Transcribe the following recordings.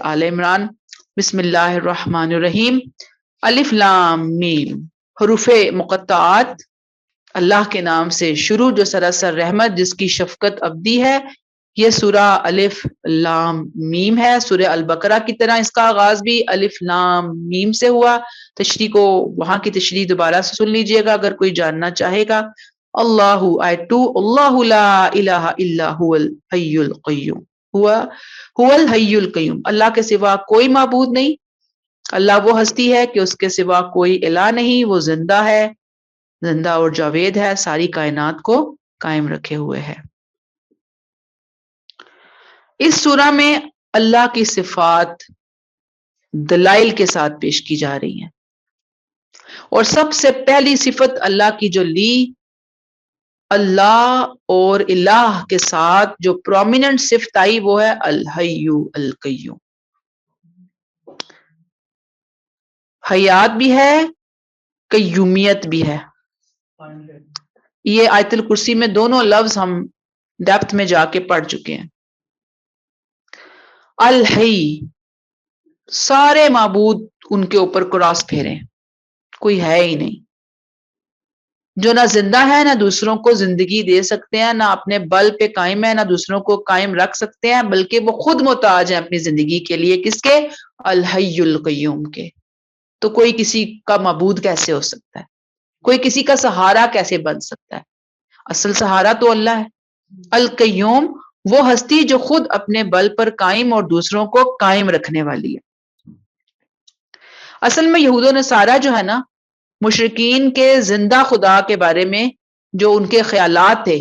आल इमरान। बिस्मिल्लाहिर्रहमानिर्रहीम। अलिफ लाम मीम। हरूफे मुक़त्तआत अल्लाह के नाम से शुरू जो सरासर रहमत जिसकी शफकत अब्दी है। ये सूरा अलिफ लाम मीम है। सूरह अल बकरा की तरह इसका आगाज भी अलिफ लाम मीम से हुआ। तशरीह को वहां की तशरीह दोबारा से सुन लीजिएगा अगर कोई जानना चाहेगा। अल्लाहु आयत 2 अल्लाहु ला इलाहा इल्ला हुवल हय्युल क़य्यूम। हुवल हय्युल क़य्यूम, अल्लाह के सिवा कोई माबूद नहीं। अल्लाह वो हस्ती है कि उसके सिवा कोई इलाह नहीं। वो जिंदा है, जिंदा और जावेद है, सारी कायनात को कायम रखे हुए है। इस सूरा में अल्लाह की सिफात दलाइल के साथ पेश की जा रही है और सबसे पहली सिफत अल्लाह की जो ली, अल्लाह और इलाह के साथ जो प्रोमिनेंट सिफत आई वो है अल हय्यु अल क़य्यूम। हयात भी है, कय्यूमियत भी है। ये आयतुल कुर्सी में दोनों लफ्ज हम डेप्थ में जाके पढ़ चुके हैं। अल हई, सारे माबूद उनके ऊपर क्रॉस फेरे, कोई है ही नहीं। जो ना जिंदा है ना दूसरों को जिंदगी दे सकते हैं, ना अपने बल पे कायम है, ना दूसरों को कायम रख सकते हैं, बल्कि वो खुद मोहताज है अपनी जिंदगी के लिए। किसके? अल हय्युल क़य्यूम के। तो कोई किसी का माबूद कैसे हो सकता है? कोई किसी का सहारा कैसे बन सकता है? असल सहारा तो अल्लाह है। अल क़य्यूम, वो हस्ती जो खुद अपने बल पर कायम और दूसरों को कायम रखने वाली है। असल में यहूद नसारा जो है ना, मुशरिकीन के जिंदा खुदा के बारे में जो उनके ख्यालात थे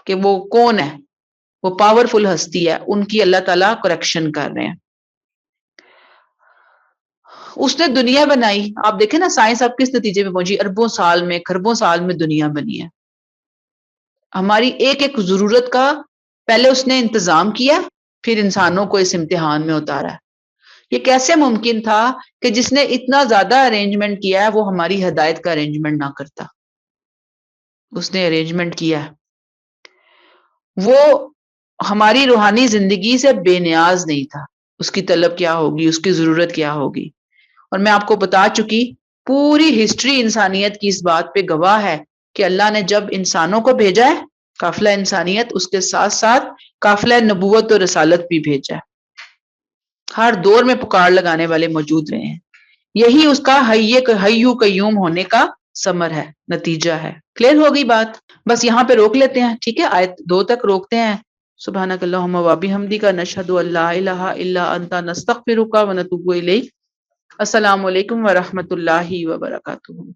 कि वो कौन है, वो पावरफुल हस्ती है, उनकी अल्लाह ताला करेक्शन कर रहे हैं। उसने दुनिया बनाई, आप देखें ना साइंस अब किस नतीजे में पहुंची। अरबों साल में, खरबों साल में दुनिया बनी है। हमारी एक एक जरूरत का पहले उसने इंतजाम किया, फिर इंसानों को इस इम्तिहान में उतारा। ये कैसे मुमकिन था कि जिसने इतना ज्यादा अरेंजमेंट किया है वो हमारी हिदायत का अरेंजमेंट ना करता? उसने अरेंजमेंट किया। वो हमारी रूहानी जिंदगी से बेनियाज नहीं था। उसकी तलब क्या होगी, उसकी जरूरत क्या होगी। और मैं आपको बता चुकी, पूरी हिस्ट्री इंसानियत की इस बात पे गवाह है कि अल्लाह ने जब इंसानों को भेजा है, काफिला इंसानियत, उसके साथ साथ काफिला नबूवत और रसालत भी भेजा है। हर दौर में पुकार लगाने वाले मौजूद रहे हैं। यही उसका हय्यु क़य्यूम होने का समर है, नतीजा है। क्लियर हो गई बात? बस यहाँ पे रोक लेते हैं, ठीक है? आयत 2 तक रोकते हैं। सुब्हानकल्लाहुम्मा व बिहम्दिका नशहदु अल्ला इलाहा इल्ला अंता नस्तगफिरुका व नतूबु इलैक। अस्सलामु अलैकुम व रहमतुल्लाहि व बरकातुहू।